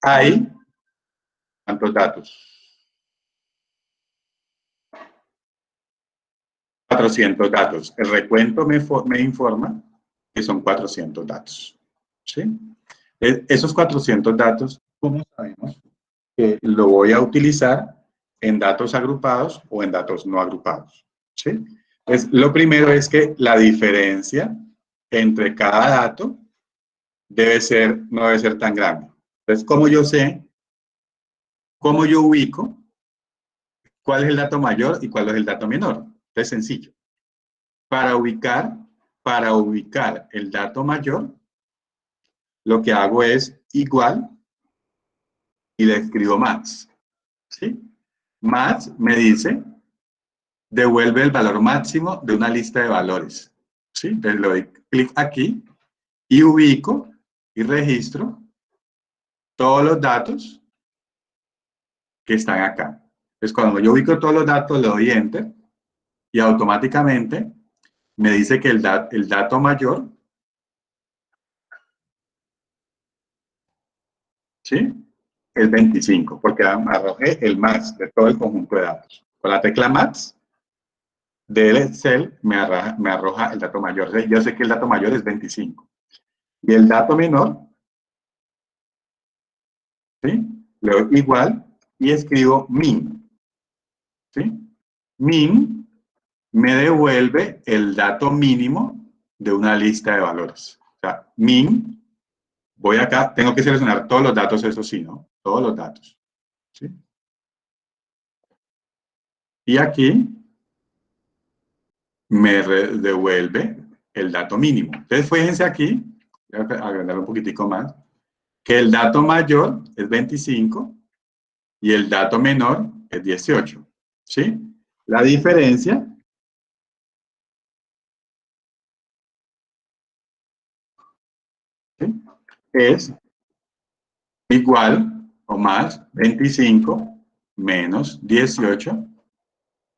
hay, ¿cuántos datos? 400 datos. El recuento me informa que son 400 datos. ¿Sí? Esos 400 datos, ¿cómo sabemos que lo voy a utilizar en datos agrupados o en datos no agrupados? ¿Sí? Pues lo primero es que la diferencia entre cada dato no debe ser tan grande. Entonces, ¿cómo yo sé? ¿Cómo yo ubico cuál es el dato mayor y cuál es el dato menor? Es sencillo. Para ubicar el dato mayor, lo que hago es igual y le escribo más. ¿Sí? Más me dice, devuelve el valor máximo de una lista de valores. ¿Sí? Entonces le doy clic aquí y ubico y registro todos los datos que están acá. Entonces cuando yo ubico todos los datos, le doy Enter y automáticamente me dice que el dato mayor, ¿sí? Es 25, porque arrojé el max de todo el conjunto de datos. Con la tecla max del Excel me arroja el dato mayor. O sea, yo sé que el dato mayor es 25. Y el dato menor, ¿sí? Le doy igual y escribo min. ¿Sí? Min me devuelve el dato mínimo de una lista de valores. O sea, min, voy acá, tengo que seleccionar todos los datos, eso sí, ¿no? Todos los datos. ¿Sí? Y aquí me devuelve el dato mínimo. Entonces, fíjense aquí, voy a agrandar un poquitico más, que el dato mayor es 25 y el dato menor es 18. ¿Sí? La diferencia ¿sí? Es igual o más 25 menos 18.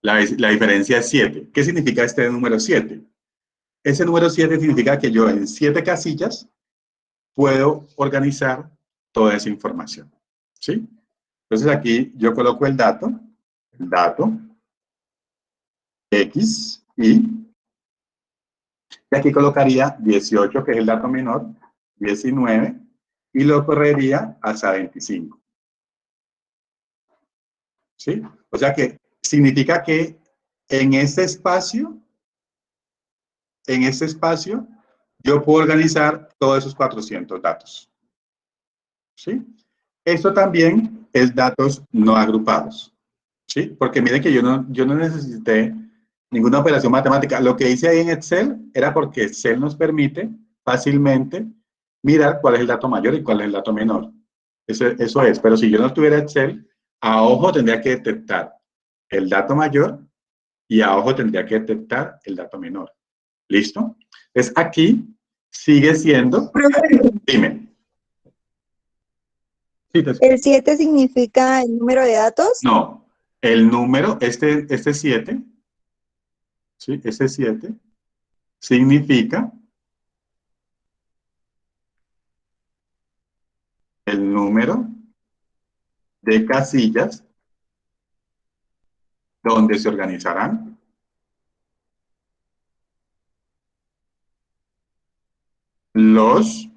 La diferencia es 7. ¿Qué significa este número 7? Ese número 7 significa que yo en 7 casillas puedo organizar toda esa información. ¿Sí? Entonces aquí yo coloco el dato X, y aquí colocaría 18, que es el dato menor, 19, y lo correría hasta 25. ¿Sí? O sea que significa que en este espacio, yo puedo organizar todos esos 400 datos. ¿Sí? Esto también es datos no agrupados. ¿Sí? Porque miren que yo no necesité ninguna operación matemática. Lo que hice ahí en Excel era porque Excel nos permite fácilmente mirar cuál es el dato mayor y cuál es el dato menor. Eso es. Pero si yo no tuviera Excel, a ojo tendría que detectar el dato mayor y a ojo tendría que detectar el dato menor. ¿Listo? Entonces aquí sigue siendo... Dime. Sí, ¿El 7 significa el número de datos? no, el número, este 7, ¿sí? Este 7 significa el número de casillas donde se organizarán los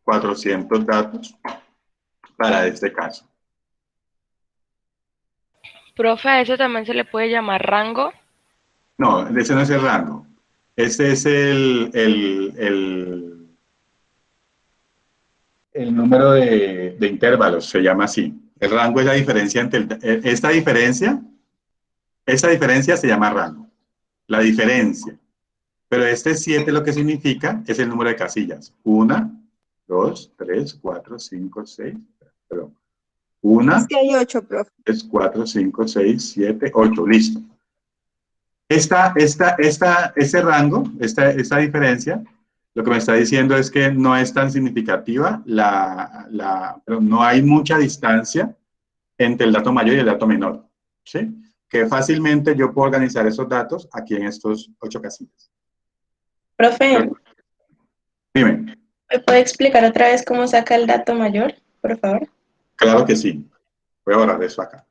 400 datos para este caso. Profe, ¿a eso también se le puede llamar rango? No, ese no es el rango. Ese es el número de intervalos, se llama así. El rango es la diferencia entre esta diferencia se llama rango. La diferencia. Pero este 7 lo que significa es el número de casillas. 1, 2, 3, 4, 5, 6. Perdón. 1, Es que hay 8, profe. 3, 4, 5, 6, 7, 8. Listo. Ese rango, esta diferencia, lo que me está diciendo es que no es tan significativa, pero no hay mucha distancia entre el dato mayor y el dato menor. ¿Sí? Que fácilmente yo puedo organizar esos datos aquí en estos 8 casillas. Profe, Dime. ¿me puede explicar otra vez cómo saca el dato mayor, por favor? Claro que sí. Voy a borrar eso acá.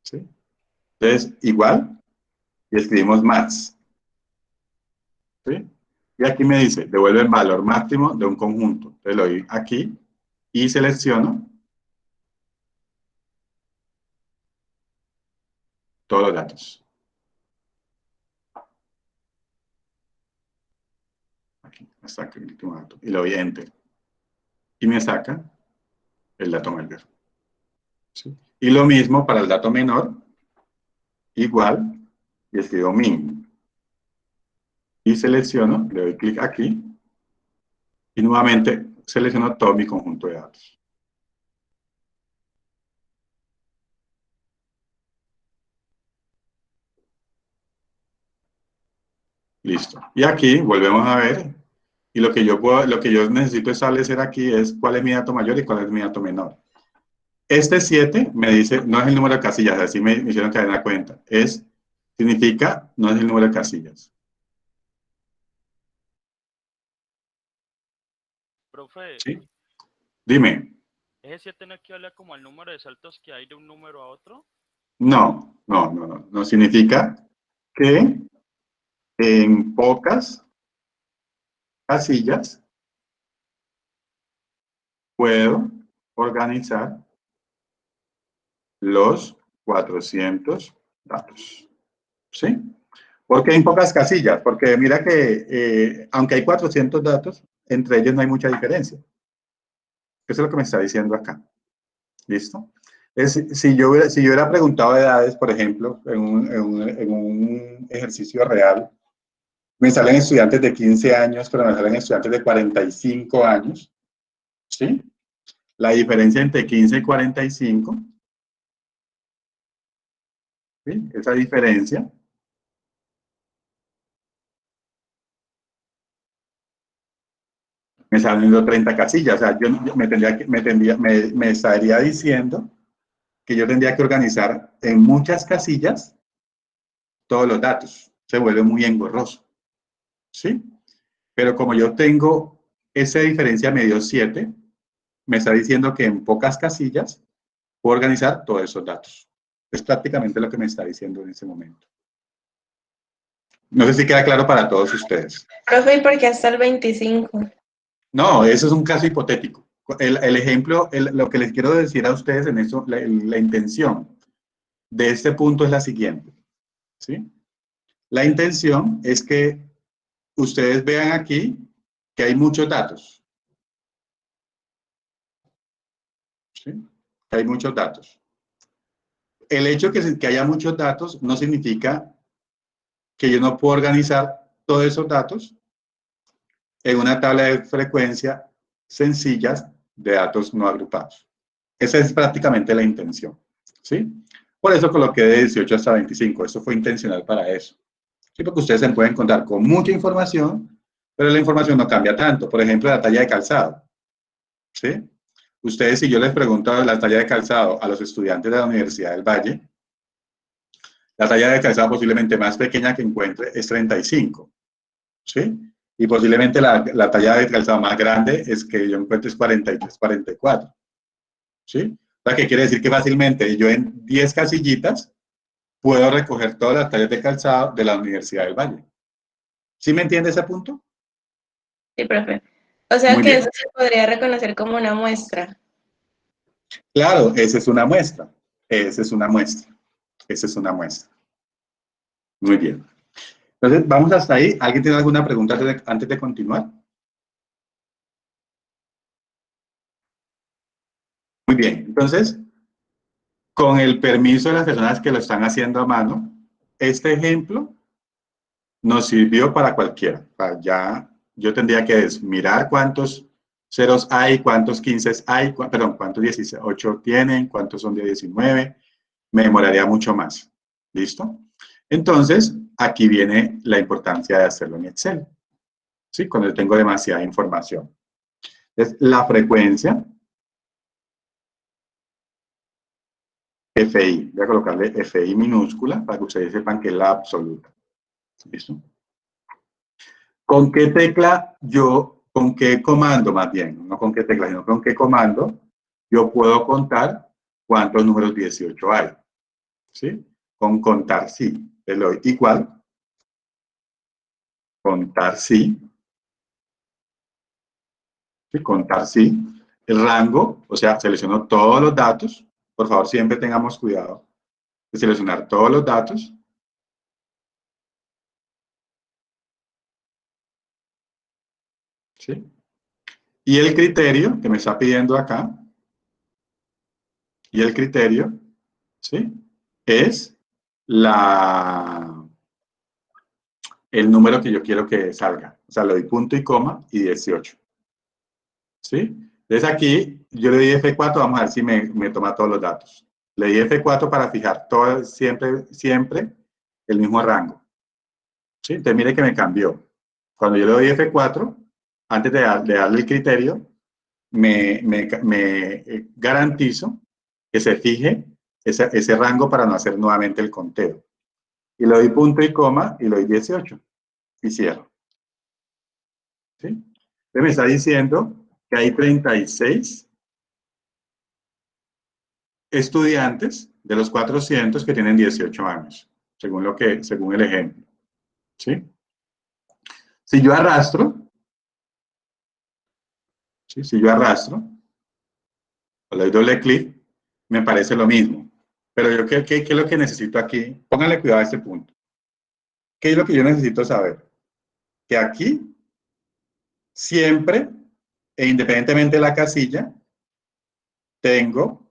¿Sí? Entonces, igual, y escribimos max. ¿Sí? Y aquí me dice, devuelve el valor máximo de un conjunto. Entonces lo doy aquí y selecciono todos los datos. Aquí, hasta aquí el último dato. Y le doy Enter. Y me saca el dato mayor. ¿Sí? Y lo mismo para el dato menor, igual, y escribo min. Y selecciono, le doy clic aquí, y nuevamente selecciono todo mi conjunto de datos. Listo. Y aquí volvemos a ver, y lo que yo necesito establecer aquí es cuál es mi dato mayor y cuál es mi dato menor. Este 7 me dice, no es el número de casillas, así me hicieron caer en la cuenta. Significa, no es el número de casillas. Profe, ¿Sí? Dime. ¿ese 7 no equivale como al número de saltos que hay de un número a otro? No significa que en pocas casillas puedo organizar los 400 datos. ¿Sí? ¿Por qué en pocas casillas? Porque mira que aunque hay 400 datos, entre ellos no hay mucha diferencia. Eso es lo que me está diciendo acá. ¿Listo? Si yo hubiera preguntado edades, por ejemplo, en un ejercicio real, me salen estudiantes de 15 años, pero me salen estudiantes de 45 años. ¿Sí? La diferencia entre 15 y 45, ¿sí? Esa diferencia me salen 30 casillas. O sea, yo me estaría diciendo que yo tendría que organizar en muchas casillas todos los datos. Se vuelve muy engorroso. ¿Sí? Pero como yo tengo esa diferencia me dio 7, me está diciendo que en pocas casillas puedo organizar todos esos datos. Es prácticamente lo que me está diciendo en ese momento. No sé si queda claro para todos ustedes. Profe, ¿y por qué hasta el 25? No, eso es un caso hipotético. El ejemplo, lo que les quiero decir a ustedes en eso, la intención de este punto es la siguiente. ¿Sí? La intención es que ustedes vean aquí que hay muchos datos. ¿Sí? Hay muchos datos. El hecho de que haya muchos datos no significa que yo no puedo organizar todos esos datos en una tabla de frecuencia sencillas de datos no agrupados. Esa es prácticamente la intención. ¿Sí? Por eso coloqué de 18 hasta 25. Eso fue intencional para eso. ¿Sí? Porque ustedes se pueden encontrar con mucha información, pero la información no cambia tanto. Por ejemplo, la talla de calzado. ¿Sí? Ustedes, si yo les pregunto la talla de calzado a los estudiantes de la Universidad del Valle, la talla de calzado posiblemente más pequeña que encuentre es 35. ¿Sí? Y posiblemente la talla de calzado más grande es que yo encuentre es 43, 44. ¿Sí? O sea, que quiere decir que fácilmente yo en 10 casillitas puedo recoger todas las tallas de calzado de la Universidad del Valle. ¿Sí me entiende ese punto? Sí, profe. O sea Muy que bien. eso se podría reconocer como una muestra. Claro, esa es una muestra. Esa es una muestra. Esa es una muestra. Muy bien. Entonces, vamos hasta ahí. ¿Alguien tiene alguna pregunta antes de continuar? Muy bien. Entonces, con el permiso de las personas que lo están haciendo a mano, este ejemplo nos sirvió para cualquiera. Ya yo tendría que mirar cuántos ceros hay, cuántos 15 hay, perdón, cuántos 18 tienen, cuántos son de 19. Me demoraría mucho más. ¿Listo? Entonces, aquí viene la importancia de hacerlo en Excel. ¿Sí? Cuando tengo demasiada información. Es la frecuencia FI. Voy a colocarle FI minúscula para que ustedes sepan que es la absoluta. ¿Listo? ¿Con qué tecla con qué comando más bien? No con qué tecla, sino con qué comando yo puedo contar cuántos números 18 hay. ¿Sí? Con contar sí. Le doy igual. Contar sí. ¿Sí? Contar sí. El rango, o sea, selecciono todos los datos. Por favor, siempre tengamos cuidado de seleccionar todos los datos. ¿Sí? Y el criterio que me está pidiendo acá, y el criterio, ¿sí? Es el número que yo quiero que salga. O sea, le doy punto y coma y 18. ¿Sí? Entonces aquí yo le di F4, vamos a ver si me toma todos los datos. Le di F4 para fijar todo, siempre el mismo rango. ¿Sí? Entonces mire que me cambió. Cuando yo le doy F4, antes de darle el criterio, me garantizo que se fije ese rango para no hacer nuevamente el conteo. Y le doy punto y coma y le doy 18. Y cierro. ¿Sí? Entonces me está diciendo que hay 36 estudiantes de los 400 que tienen 18 años, según el ejemplo. ¿Sí? Si yo arrastro, ¿sí? Si yo arrastro, o le doy doble clic, me parece lo mismo. Pero yo, ¿qué es lo que necesito aquí? Pónganle cuidado a este punto. ¿Qué es lo que yo necesito saber? Que aquí, siempre, e independientemente de la casilla, tengo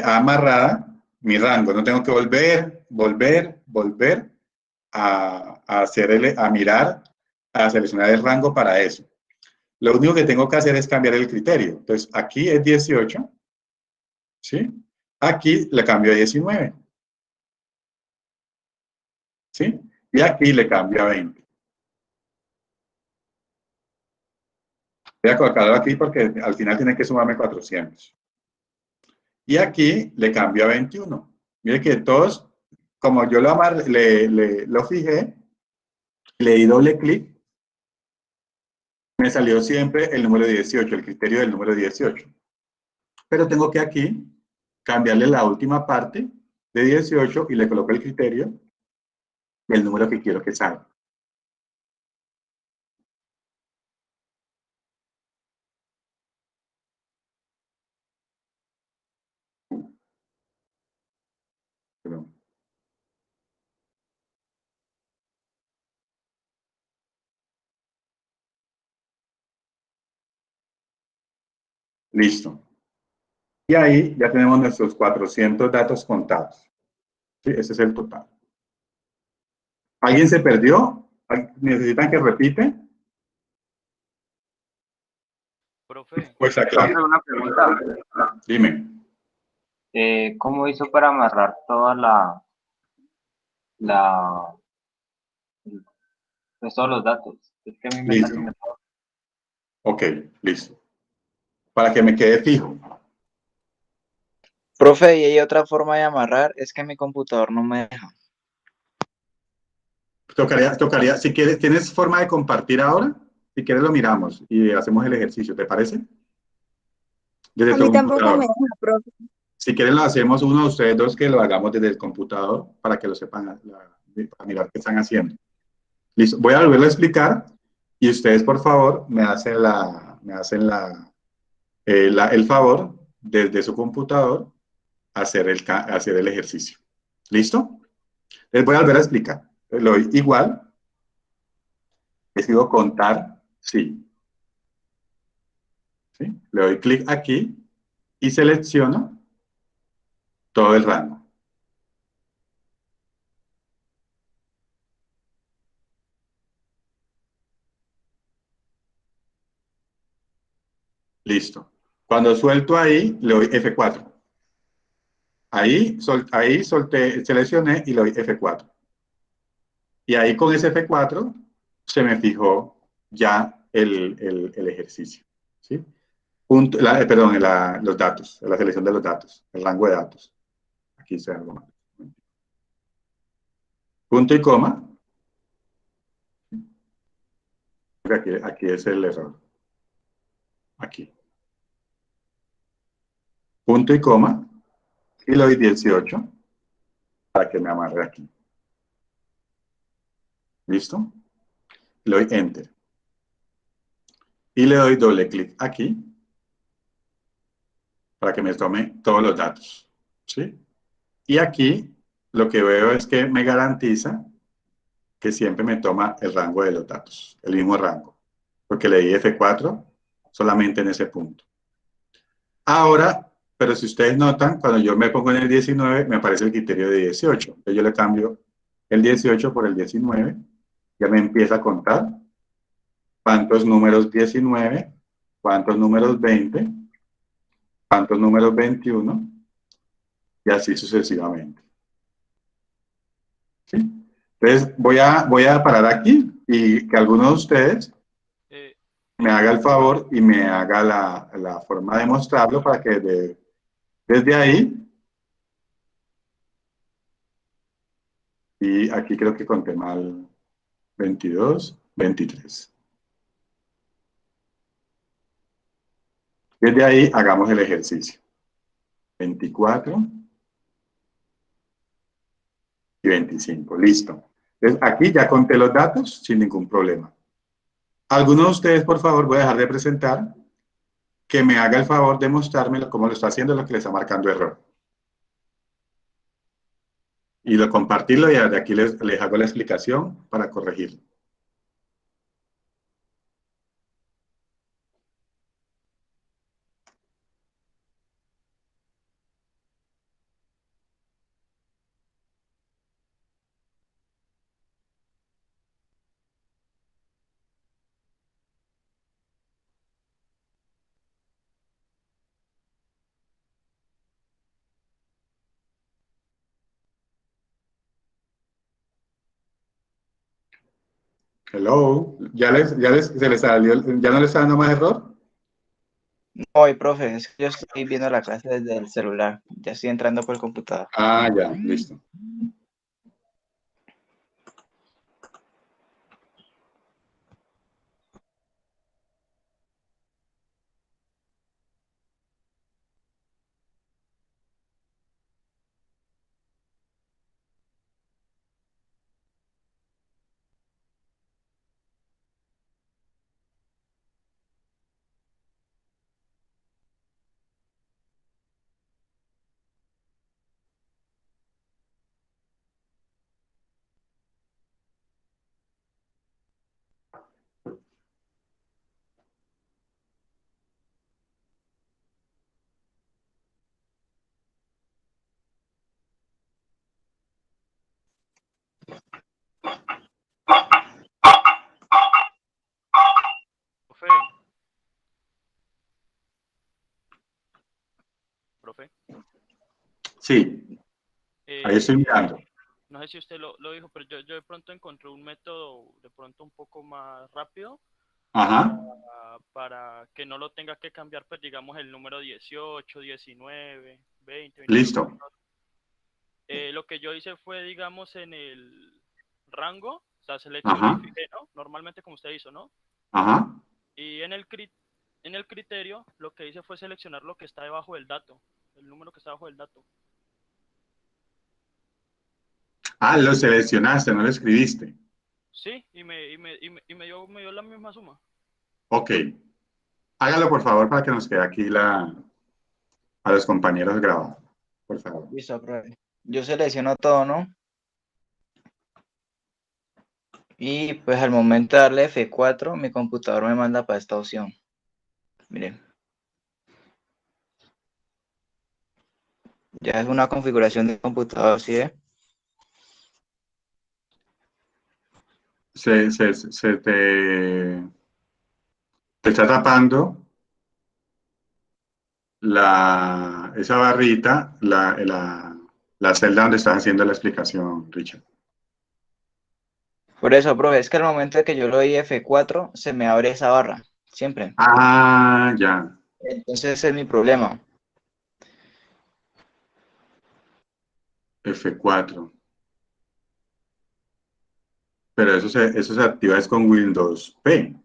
amarrada mi rango. No tengo que volver a mirar, a seleccionar el rango para eso. Lo único que tengo que hacer es cambiar el criterio. Entonces, aquí es 18, ¿sí? Aquí le cambio a 19, ¿sí? Y aquí le cambio a 20. Voy a colocarlo aquí porque al final tiene que sumarme 400. Y aquí le cambio a 21. Mire que todos, como yo lo fijé, le di doble clic, me salió siempre el número 18, el criterio del número 18. Pero tengo que aquí cambiarle la última parte de 18 y le coloco el criterio del número que quiero que salga. Perdón. Listo. Y ahí ya tenemos nuestros 400 datos contados. ¿Sí? Ese es el total. ¿Alguien se perdió? ¿Necesitan que repite? Profe, Pues Quiero acá. hacer una pregunta. Dime. ¿Cómo hizo para amarrar toda la, pues todos los datos? Es que a mí me Listo. salió. Ok, listo. Para que me quede fijo. Profe, y hay otra forma de amarrar, es que mi computador no me deja. Tocaría, si quieres, ¿tienes forma de compartir ahora? Si quieres lo miramos y hacemos el ejercicio, ¿te parece? Desde A tu mí tampoco computador. me deja, profe. Si quieren lo hacemos uno de ustedes dos que lo hagamos desde el computador para que lo sepan, para mirar qué están haciendo. Listo, voy a volverlo a explicar y ustedes por favor me hacen el favor desde su computador hacer el ejercicio. ¿Listo? Les voy a volver a explicar. Lo doy igual, escribo contar, sí. ¿Sí? Le doy clic aquí y selecciono todo el rango. Listo. Cuando suelto ahí, le doy F4. Ahí solté, seleccioné y le doy F4. Y ahí con ese F4 se me fijó ya el ejercicio. ¿Sí? Perdón, los datos, la selección de los datos, el rango de datos. Aquí se algo más. Punto y coma. Aquí es el error. Aquí. punto y coma, y le doy 18 para que me amarre aquí. ¿Listo? Le doy Enter. Y le doy doble clic aquí para que me tome todos los datos. ¿Sí? Y aquí lo que veo es que me garantiza que siempre me toma el rango de los datos, el mismo rango, porque le di F4 solamente en ese punto. Ahora, pero si ustedes notan, cuando yo me pongo en el 19, me aparece el criterio de 18. Entonces yo le cambio el 18 por el 19, ya me empieza a contar cuántos números 19, cuántos números 20, cuántos números 21, y así sucesivamente. ¿Sí? Entonces voy a parar aquí y que alguno de ustedes Eh, me haga el favor y me haga la forma de mostrarlo para que desde ahí, y aquí creo que conté mal, 22, 23. Desde ahí hagamos el ejercicio. 24 y 25, listo. Entonces aquí ya conté los datos sin ningún problema. Alguno de ustedes, por favor, voy a dejar de presentar, que me haga el favor de mostrarme cómo lo está haciendo, lo que le está marcando error. Y lo compartirlo y de aquí les hago la explicación para corregirlo. Hello, se les salió, ¿ya no les está dando más error? Hoy, profe, es que yo estoy viendo la clase desde el celular. Ya estoy entrando por el computador. Ah, ya, listo. profe, profe. Sí, ahí estoy eh, mirando. no sé si usted lo dijo, pero yo de pronto encontré un método de pronto un poco más rápido para, Ajá, para que no lo tenga que cambiar, pues digamos el número 18, 19, 20, 21, listo. 22. Lo que yo hice fue, digamos, en el rango, o sea, seleccioné y Ajá, fijé, ¿no? Normalmente como usted hizo, ¿no? ajá. Y en el criterio, lo que hice fue seleccionar lo que está debajo del dato, el número que está debajo del dato. Ah, lo seleccionaste, no lo escribiste. Sí, y me dio la misma suma. Ok. Hágalo, por favor, para que nos quede aquí a los compañeros grabado. Por favor. Listo, profe. Yo selecciono todo, ¿no? Y pues al momento de darle F4, mi computador me manda para esta opción. Miren, ya es una configuración de computador, ¿sí ve? Se te está tapando esa barrita, la celda donde estás haciendo la explicación, Richard. Por eso, profe, es que al momento de que yo le doy F4, se me abre esa barra, siempre. Ah, ya. Entonces ese es mi problema. F4. Pero eso se activa es con Windows P.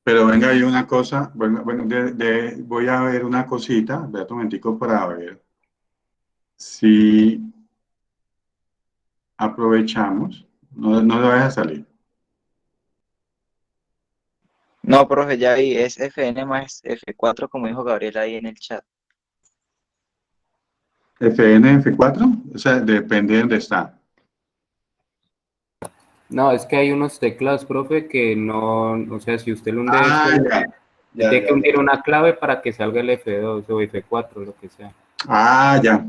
Pero venga, hay una cosa, bueno, voy a ver una cosita, espera un momentico para ver si aprovechamos, no le vaya a salir. No, profe, ya ahí es FN más F4, como dijo Gabriel ahí en el chat. FN, F4, o sea, depende de dónde está. No, es que hay unos teclados, profe, que no, o sea, si usted lo hunde, tiene que hundir una clave para que salga el F2 o F4, lo que sea. Ah, ya,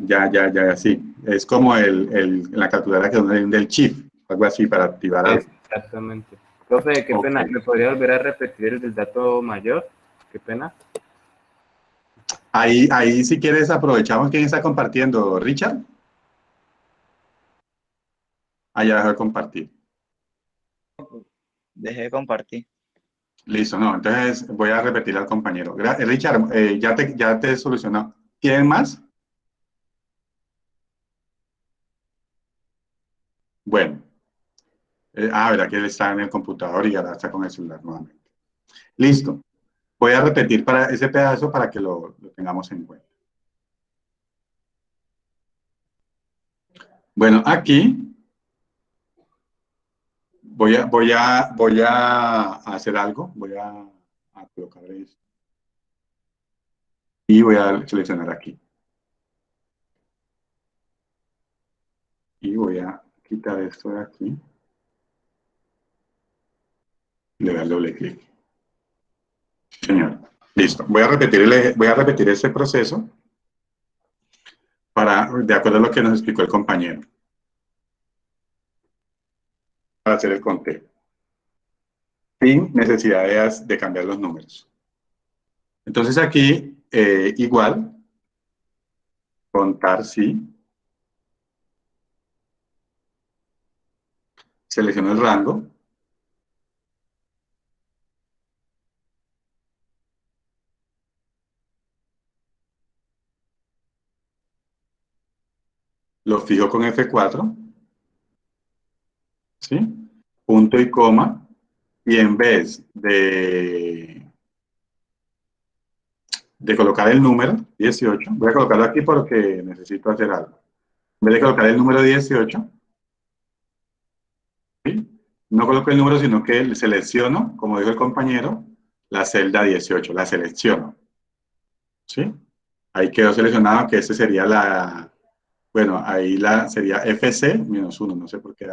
sí. Es como la calculadora que es del chip, algo así para activar algo. Exactamente. Profe, qué pena, ¿me podría volver a repetir el dato mayor? Qué pena. Ahí si quieres aprovechamos. ¿Quién está compartiendo? ¿Richard? Ya dejó de compartir. Dejé de compartir. Listo, no, entonces voy a repetir al compañero. Richard, ya te solucionó. ¿Tienen más? Bueno. Verdad que él está en el computador y ahora está con el celular nuevamente. Listo. Voy a repetir para ese pedazo para que lo tengamos en cuenta. Bueno, aquí voy a hacer algo. Voy a colocar esto. Y voy a seleccionar aquí. Y voy a quitar esto de aquí. Le doy doble clic. Señor. Listo. Voy a repetir ese proceso de acuerdo a lo que nos explicó el compañero. Para hacer el conteo. Sin necesidad de cambiar los números. Entonces aquí, igual, contar sí. Selecciono el rango. Lo fijo con F4. ¿Sí? Punto y coma. Y en vez de colocar el número 18, voy a colocarlo aquí porque necesito hacer algo. En vez de colocar el número 18, ¿sí? No coloco el número, sino que selecciono, como dijo el compañero, la celda 18, la selecciono. ¿Sí? Ahí quedó seleccionado que ese sería bueno, ahí sería FC-1, no sé por qué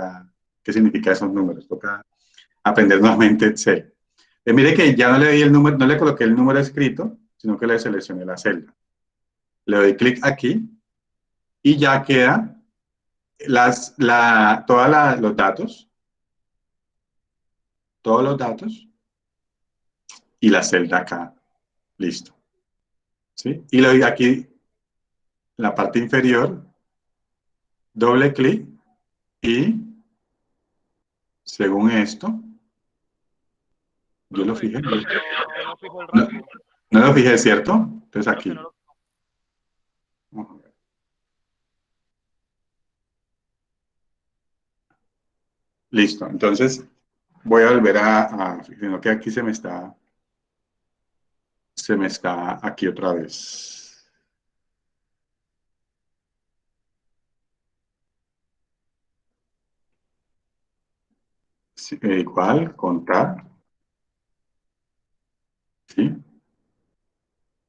significa esos números, toca aprender nuevamente C. Mire que ya no le di el número, no le coloqué el número escrito, sino que le seleccioné la celda. Le doy clic aquí y ya queda todos los datos y la celda acá. Listo. ¿Sí? Y le doy aquí, en la parte inferior, doble clic y, según esto, yo lo fijé. No fijo el rango. No lo fijé, ¿cierto? Entonces aquí. Vamos a ver. Listo. Entonces voy a volver sino que aquí se me está aquí otra vez. Sí, igual, contar. ¿Sí?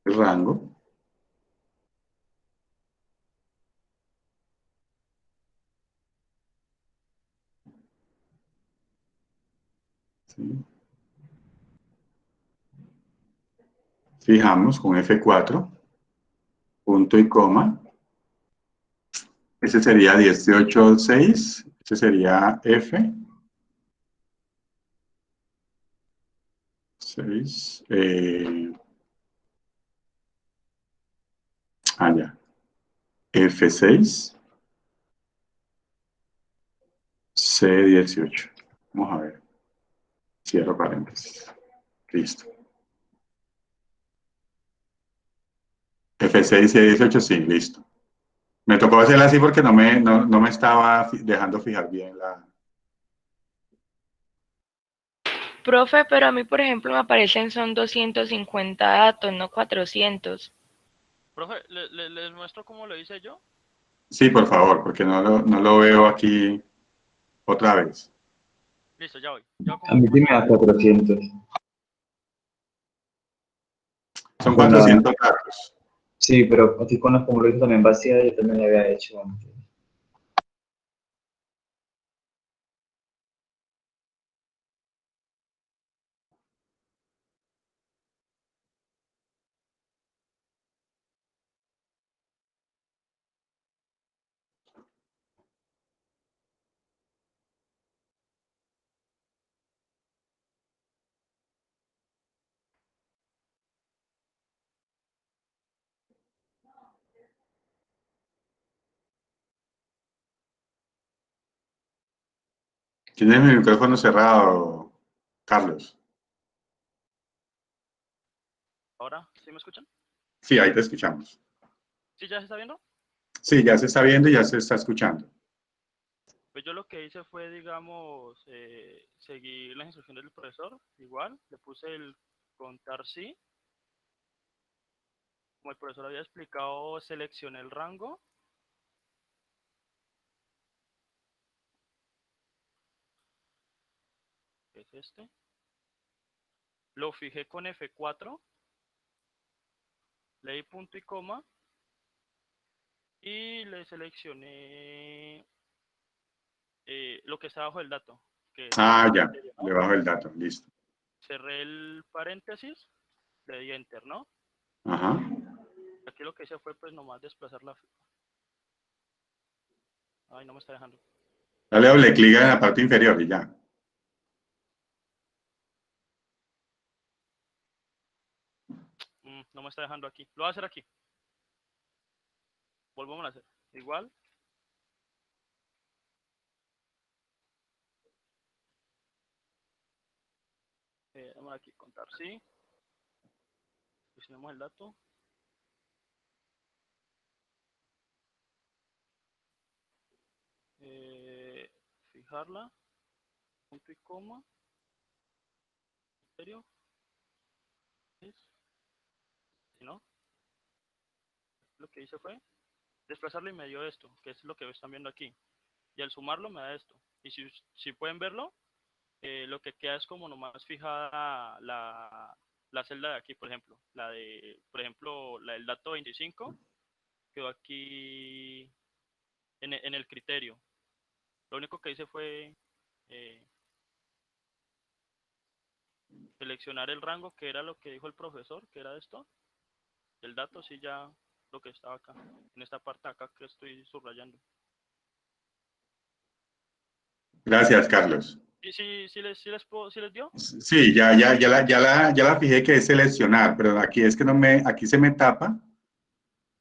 El rango. ¿Sí? Fijamos con F4, punto y coma. Ese sería 18.6, ese sería F. 6. Ya. F6. C18. Vamos a ver. Cierro paréntesis. Listo. F6 y C18, sí, listo. Me tocó hacerla así porque no me estaba dejando fijar bien la... Profe, pero a mí, por ejemplo, me aparecen son 250 datos, no 400. Profe, ¿les muestro cómo lo hice yo? Sí, por favor, porque no lo veo aquí otra vez. Listo, ya voy. Ya A mí sí me da 400. Son Con la- 400 datos. Sí, pero aquí con las formularios también vacías, yo también le había hecho antes. Tienes mi micrófono cerrado, Carlos. ¿Ahora sí me escuchan? Sí, ahí te escuchamos. ¿Sí ya se está viendo? Sí, ya se está viendo y ya se está escuchando. Pues yo lo que hice fue, digamos, seguir las instrucciones del profesor. Igual, le puse el contar sí. Como el profesor había explicado, seleccioné el rango. Que es este. Lo fijé con F4. Le di punto y coma. Y le seleccioné lo que está abajo del dato. Que es Ah, el ya, criterio, ¿no? debajo del dato, listo. Cerré el paréntesis. Le di enter, ¿no? Ajá. Aquí lo que hice fue pues nomás desplazar la... Ay, no me está dejando. Dale doble clic en la parte inferior y ya. No me está dejando aquí. Lo voy a hacer aquí. Volvamos a hacer. Igual. Vamos aquí, contar sí. Seleccionamos el dato. Fijarla. Punto y coma. ¿En serio? ¿Es? Si no, lo que hice fue desplazarlo y me dio esto, que es lo que están viendo aquí. Y al sumarlo me da esto. Y si pueden verlo, lo que queda es como nomás fijada la celda de aquí, por ejemplo. La del dato 25 quedó aquí en el criterio. Lo único que hice fue seleccionar el rango, que era lo que dijo el profesor, que era esto. El dato sí ya lo que estaba acá, en esta parte de acá que estoy subrayando. Gracias, Carlos. ¿Y sí les dio? Sí, ya la fijé que es seleccionar, pero aquí es que aquí se me tapa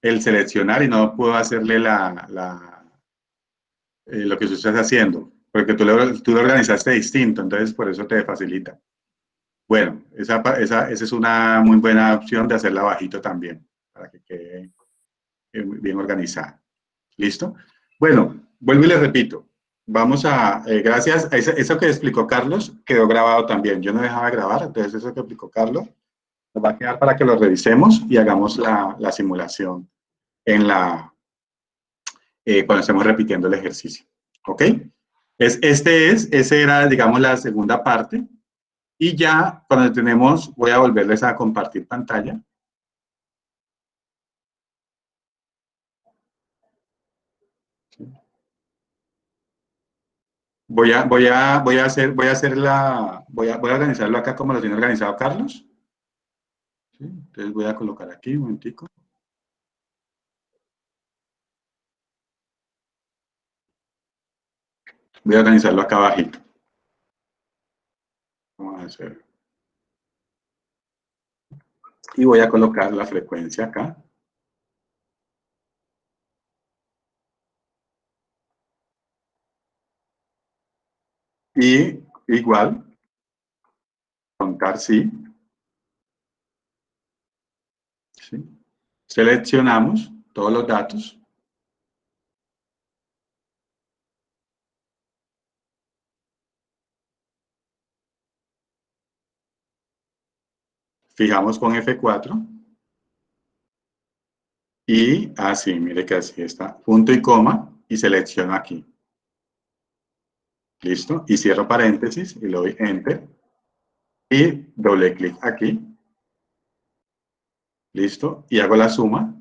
el seleccionar y no puedo hacerle lo que tú estás haciendo, porque tú lo organizaste distinto, entonces por eso te facilita. Bueno, esa es una muy buena opción de hacerla bajito también, para que quede bien organizada. ¿Listo? Bueno, vuelvo y le repito. Vamos gracias a eso que explicó Carlos, quedó grabado también. Yo no dejaba de grabar, entonces eso que explicó Carlos nos va a quedar para que lo revisemos y hagamos la simulación cuando estemos repitiendo el ejercicio. ¿Ok? Esa era, digamos, la segunda parte. Y ya, cuando tenemos, voy a volverles a compartir pantalla. Voy a organizarlo acá como lo tiene organizado Carlos. ¿Sí? Entonces voy a colocar aquí un momentico. Voy a organizarlo acá abajito. Vamos a hacer. Y voy a colocar la frecuencia acá. Y igual, contar sí. ¿Sí? Seleccionamos todos los datos. fijamos con F4. Y así, mire que así está. Punto y coma y selecciono aquí. Listo. Y cierro paréntesis y le doy Enter. Y doble clic aquí. Listo. Y hago la suma.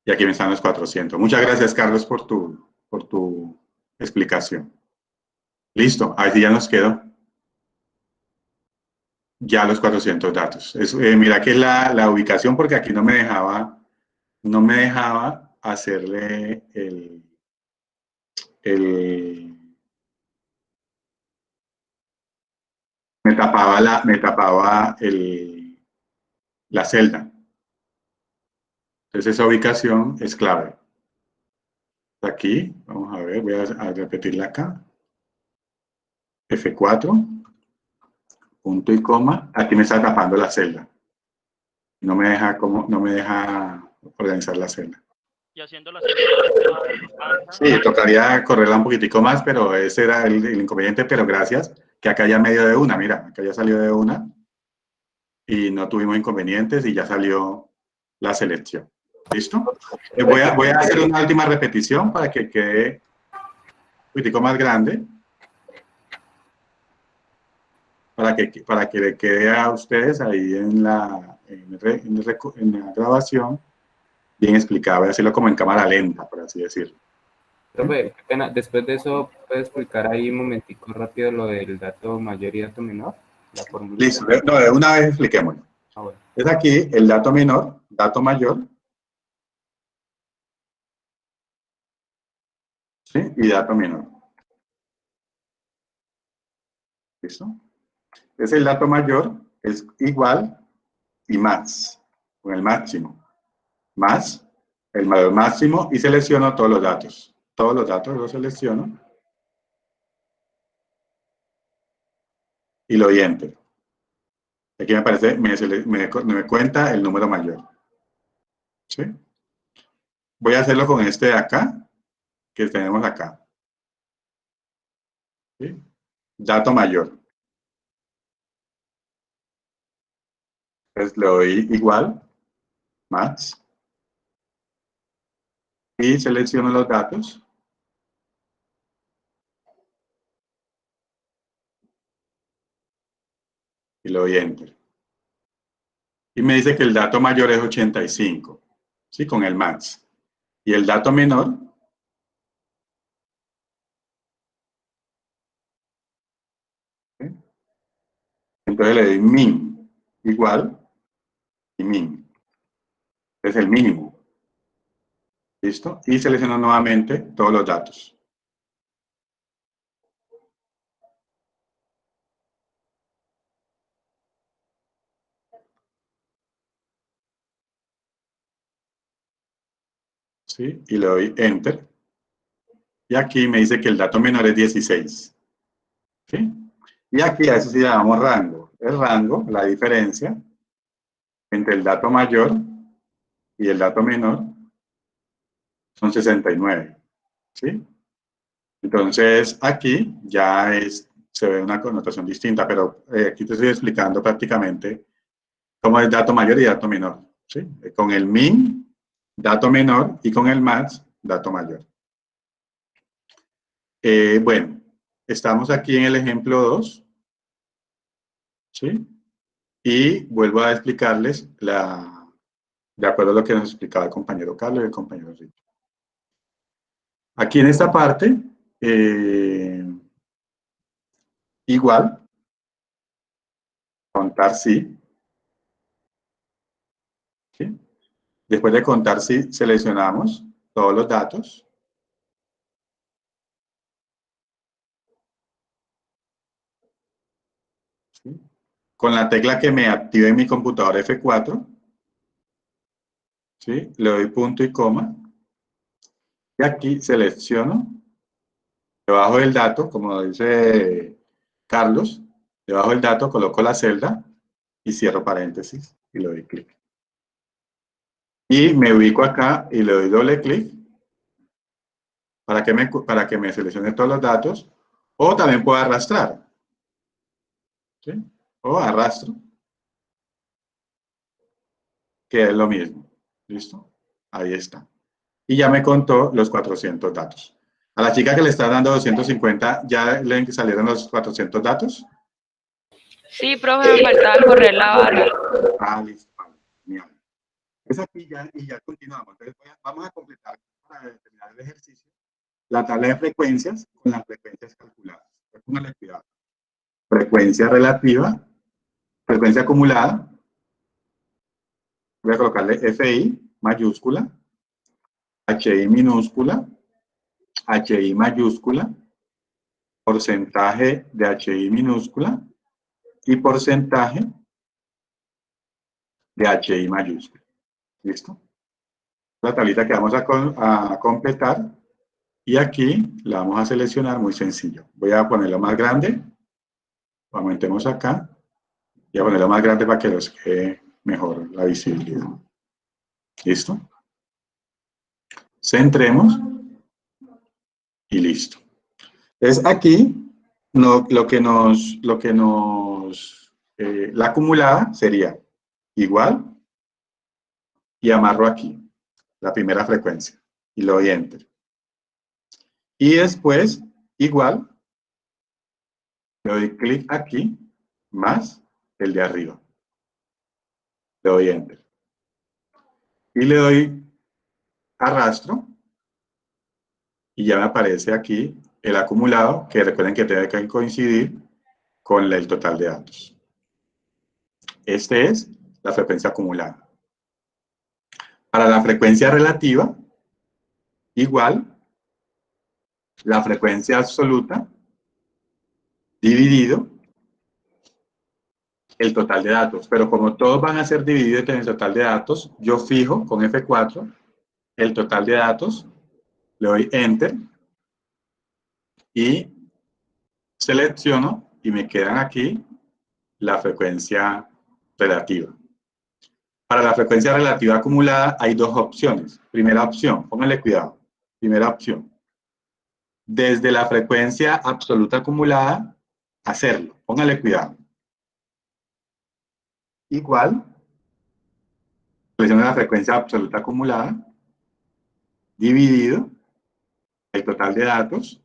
Y aquí me están los 400. Muchas gracias, Carlos, por tu explicación. Listo. Ahí ya nos quedó. Ya los 400 datos. Mira que es la ubicación porque aquí no me dejaba hacerle me tapaba la celda. Entonces esa ubicación es clave. Aquí, vamos a ver, voy a repetirla acá. F4, punto y coma. Aquí me está tapando la celda. No me deja organizar la celda. Y haciendo la Sí, tocaría correrla un poquitico más, pero ese era el inconveniente, pero gracias, que acá ya medio de una, mira, acá ya salió de una y no tuvimos inconvenientes y ya salió la selección. ¿Listo? Voy a hacer una última repetición para que quede un poquitico más grande, para que le quede a ustedes ahí en la grabación bien explicado. Voy a hacerlo como en cámara lenta, por así decirlo. Profe, qué pena. Después de eso, ¿puede explicar ahí un momentico rápido lo del dato mayor y dato menor? La fórmula. Listo, no, de una vez expliquémoslo. Ah, bueno. Es aquí el dato menor, dato mayor, ¿sí? Y dato menor. ¿Listo? Es el dato mayor, es igual y más, con el máximo. Más el mayor máximo y selecciono todos los datos. Todos los datos los selecciono. Y lo doy Enter. Aquí me aparece, me cuenta el número mayor. ¿Sí? Voy a hacerlo con este de acá, que tenemos acá. ¿Sí? Dato mayor. Entonces le doy igual, más. Y selecciono los datos. Y le doy Enter. Y me dice que el dato mayor es 85. ¿Sí? Con el max. Y el dato menor. ¿Sí? Entonces le doy min. Igual. Y min. Es el mínimo. ¿Listo? Y selecciono nuevamente todos los datos. ¿Sí? Y le doy Enter. Y aquí me dice que el dato menor es 16. ¿Sí? Y aquí a eso sí le damos rango. El rango, la diferencia entre el dato mayor y el dato menor son 69. ¿Sí? Entonces aquí ya se ve una connotación distinta, pero aquí te estoy explicando prácticamente cómo es dato mayor y dato menor. ¿Sí? Con el min, dato menor, y con el max, dato mayor. Bueno, estamos aquí en el ejemplo 2. ¿Sí? Y vuelvo a explicarles de acuerdo a lo que nos explicaba el compañero Carlos y el compañero Ricky. Aquí en esta parte, igual, contar sí. ¿Sí? Después de contar sí, seleccionamos todos los datos. ¿Sí? Con la tecla que me active en mi computador F4, ¿sí? Le doy punto y coma. Y aquí selecciono, debajo del dato, como dice Carlos, debajo del dato coloco la celda y cierro paréntesis y le doy clic. Y me ubico acá y le doy doble clic para que me seleccione todos los datos, o también puedo arrastrar. ¿Sí? o arrastro, que es lo mismo. ¿Listo? Ahí está. Y ya me contó los 400 datos. A la chica que le está dando 250, ¿ya le salieron los 400 datos? Sí, profe, me faltaba correr la barra. Ah, listo. Vale, genial. Es aquí ya, y ya continuamos. Entonces vamos a completar, para terminar el ejercicio, la tabla de frecuencias con las frecuencias calculadas. Póngale cuidado. Frecuencia relativa, frecuencia acumulada. Voy a colocarle FI mayúscula, HI minúscula, HI mayúscula, porcentaje de HI minúscula y porcentaje de HI mayúscula. ¿Listo? La tablita que vamos a completar y aquí la vamos a seleccionar muy sencillo. Voy a ponerlo más grande. Aumentemos acá y a ponerlo más grande para que nos quede mejor la visibilidad. ¿Listo? Centremos y listo. Entonces aquí la acumulada sería igual y amarro aquí la primera frecuencia y le doy enter. Y después igual le doy clic aquí más el de arriba. Le doy enter. Y le doy arrastro y ya me aparece aquí el acumulado, que recuerden que tiene que coincidir con el total de datos. Este es la frecuencia acumulada. Para la frecuencia relativa, igual la frecuencia absoluta dividido el total de datos. Pero como todos van a ser divididos en el total de datos, yo fijo con F4 el total de datos, le doy enter y selecciono y me quedan aquí la frecuencia relativa. Para la frecuencia relativa acumulada hay dos opciones. Primera opción, pónganle cuidado. Primera opción. Desde la frecuencia absoluta acumulada, hacerlo. Pónganle cuidado. Igual, selecciona la frecuencia absoluta acumulada, dividido el total de datos,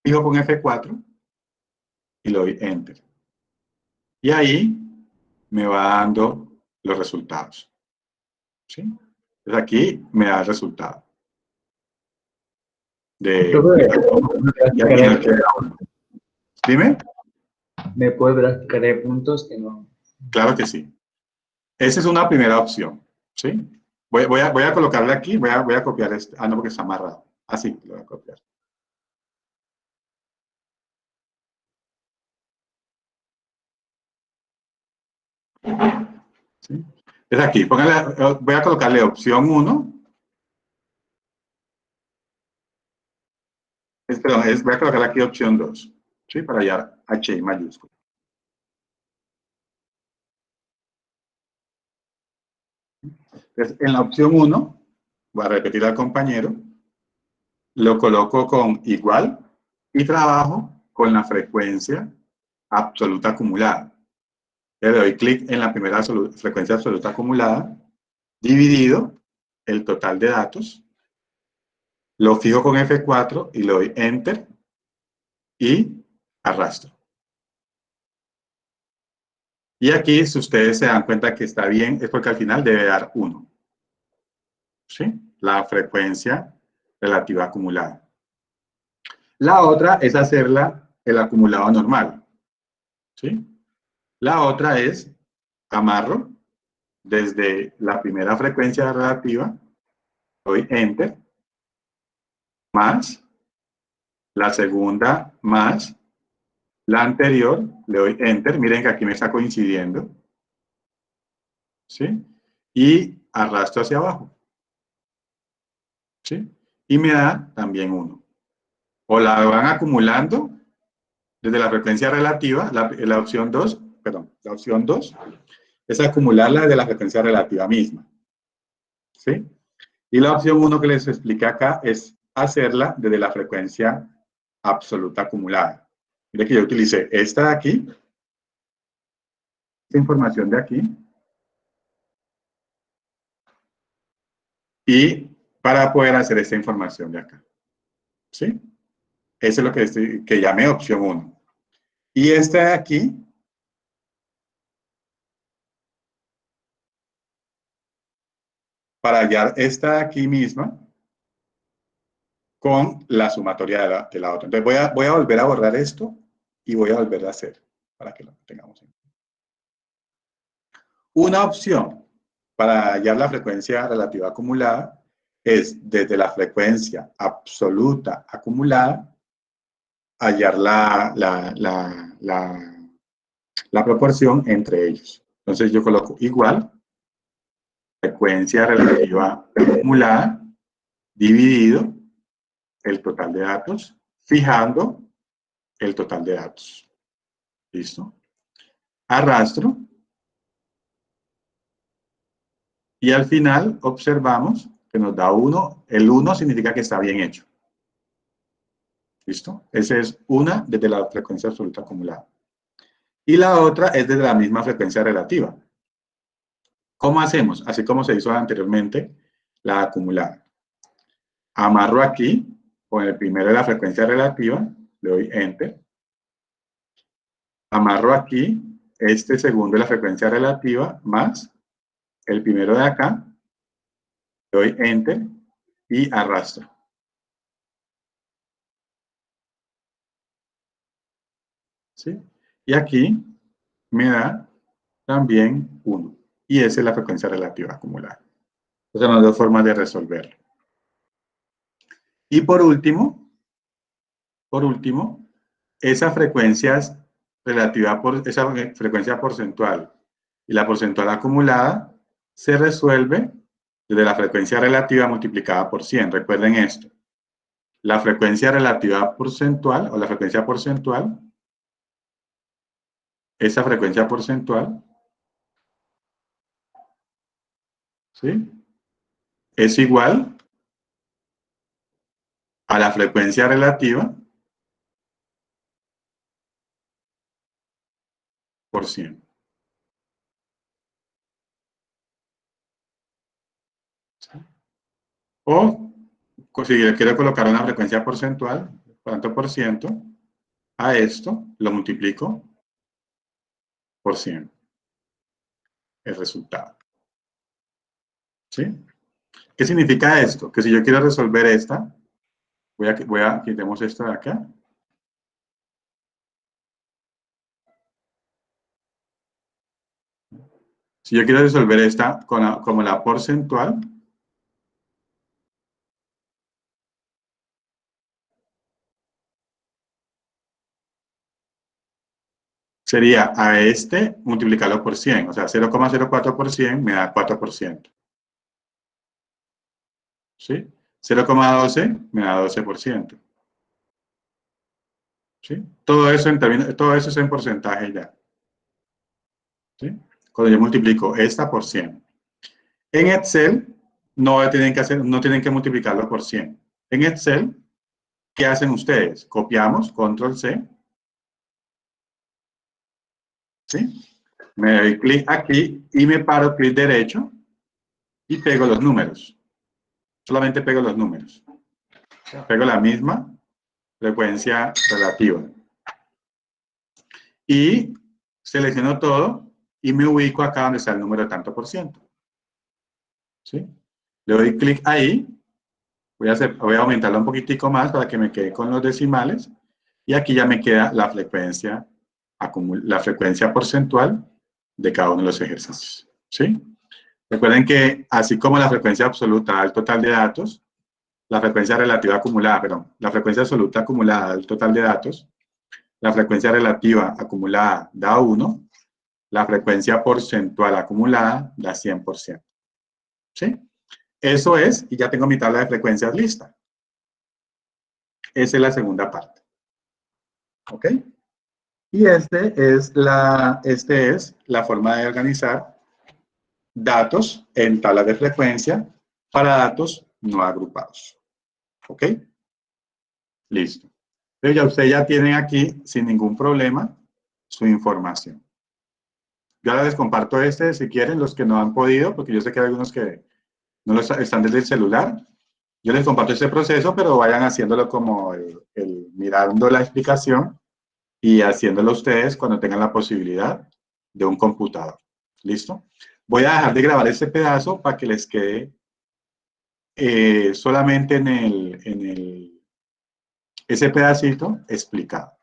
fijo con F4 y le doy enter. Y ahí me va dando los resultados. ¿Sí? Entonces aquí me da el resultado. Dime. ¿Me puedes graficar de puntos que no? Claro que sí. Esa es una primera opción. ¿Sí? Voy a colocarle aquí, voy a copiar este. Ah, no, porque está amarrado. Así, lo voy a copiar. ¿Sí? Es aquí, voy a colocarle opción 1. Perdón, voy a colocarle aquí opción 2. ¿Sí? Para hallar HI mayúscula. Entonces, en la opción 1, voy a repetir al compañero, lo coloco con igual y trabajo con la frecuencia absoluta acumulada. Le doy clic en la primera frecuencia absoluta acumulada, dividido el total de datos, lo fijo con F4 y le doy enter y arrastro. Y aquí, si ustedes se dan cuenta que está bien, es porque al final debe dar 1. ¿Sí? La frecuencia relativa acumulada. La otra es hacerla el acumulado normal. ¿Sí? La otra es amarro desde la primera frecuencia relativa, doy enter, más la segunda, más la anterior, le doy enter, miren que aquí me está coincidiendo, ¿sí? Y arrastro hacia abajo, ¿sí? Y me da también 1. O la van acumulando desde la frecuencia relativa, la opción 2, perdón, la opción 2 es acumularla desde la frecuencia relativa misma, ¿sí? Y la opción 1 que les expliqué acá es hacerla desde la frecuencia absoluta acumulada. Mire que yo utilicé esta de aquí esta información de aquí. Y para poder hacer esta información de acá. ¿Sí? Eso es lo que llamé opción 1. Y esta de aquí, para hallar esta de aquí misma con la sumatoria de la otra. Entonces voy a volver a borrar esto y voy a volver a hacer para que lo tengamos en cuenta. Una opción para hallar la frecuencia relativa acumulada es desde la frecuencia absoluta acumulada hallar la proporción entre ellos. Entonces yo coloco igual frecuencia relativa acumulada dividido el total de datos, fijando el total de datos. ¿Listo? Arrastro. Y al final observamos que nos da 1. El 1 significa que está bien hecho. ¿Listo? Esa es una desde la frecuencia absoluta acumulada. Y la otra es desde la misma frecuencia relativa. ¿Cómo hacemos? Así como se hizo anteriormente la acumulada. Amarro aquí con el primero de la frecuencia relativa, le doy Enter. Amarro aquí este segundo de la frecuencia relativa más el primero de acá, le doy Enter y arrastro. ¿Sí? Y aquí me da también 1. Y esa es la frecuencia relativa acumulada. Esas son las dos formas de resolverlo. Y por último, esa frecuencia porcentual y la porcentual acumulada se resuelve desde la frecuencia relativa multiplicada por 100. Recuerden esto. La frecuencia relativa porcentual o la frecuencia porcentual, esa frecuencia porcentual, ¿sí?, es igual a la frecuencia relativa por 100. ¿Sí? O si yo quiero colocar una frecuencia porcentual, ¿cuánto por ciento? A esto lo multiplico por 100. El resultado. ¿Sí? ¿Qué significa esto? Que si yo quiero resolver esta, quitemos esto de acá. Si yo quiero resolver esta como la porcentual, sería a este multiplicarlo por 100. O sea, 0,04 por 100 me da 4%. ¿Sí? 0,12 me da 12%. ¿Sí? Todo eso es en porcentaje ya. ¿Sí? Cuando yo multiplico esta por 100. En Excel no tienen que multiplicarlo por 100. En Excel, ¿qué hacen ustedes? Copiamos, Control C. ¿Sí? Me doy clic aquí y me paro clic derecho y pego los números. Solamente pego los números. Pego la misma frecuencia relativa. Y selecciono todo y me ubico acá donde está el número de tanto por ciento. ¿Sí? Le doy clic ahí. Voy a aumentarlo un poquitico más para que me quede con los decimales. Y aquí ya me queda la frecuencia porcentual de cada uno de los ejercicios. ¿Sí? Recuerden que así como la frecuencia absoluta da el total de datos, la frecuencia relativa acumulada, perdón, la frecuencia absoluta acumulada da el total de datos, la frecuencia relativa acumulada da 1, la frecuencia porcentual acumulada da 100%. ¿Sí? Eso es, y ya tengo mi tabla de frecuencias lista. Esa es la segunda parte. ¿Ok? Y esta es la forma de organizar datos en tablas de frecuencia para datos no agrupados. ¿Ok? Listo. Entonces ya ustedes ya tienen aquí, sin ningún problema, su información. Yo ahora les comparto este, si quieren, los que no han podido, porque yo sé que hay algunos que no lo están desde el celular. Yo les comparto este proceso, pero vayan haciéndolo como mirando la explicación y haciéndolo ustedes cuando tengan la posibilidad de un computador. ¿Listo? Voy a dejar de grabar este pedazo para que les quede solamente ese pedacito explicado.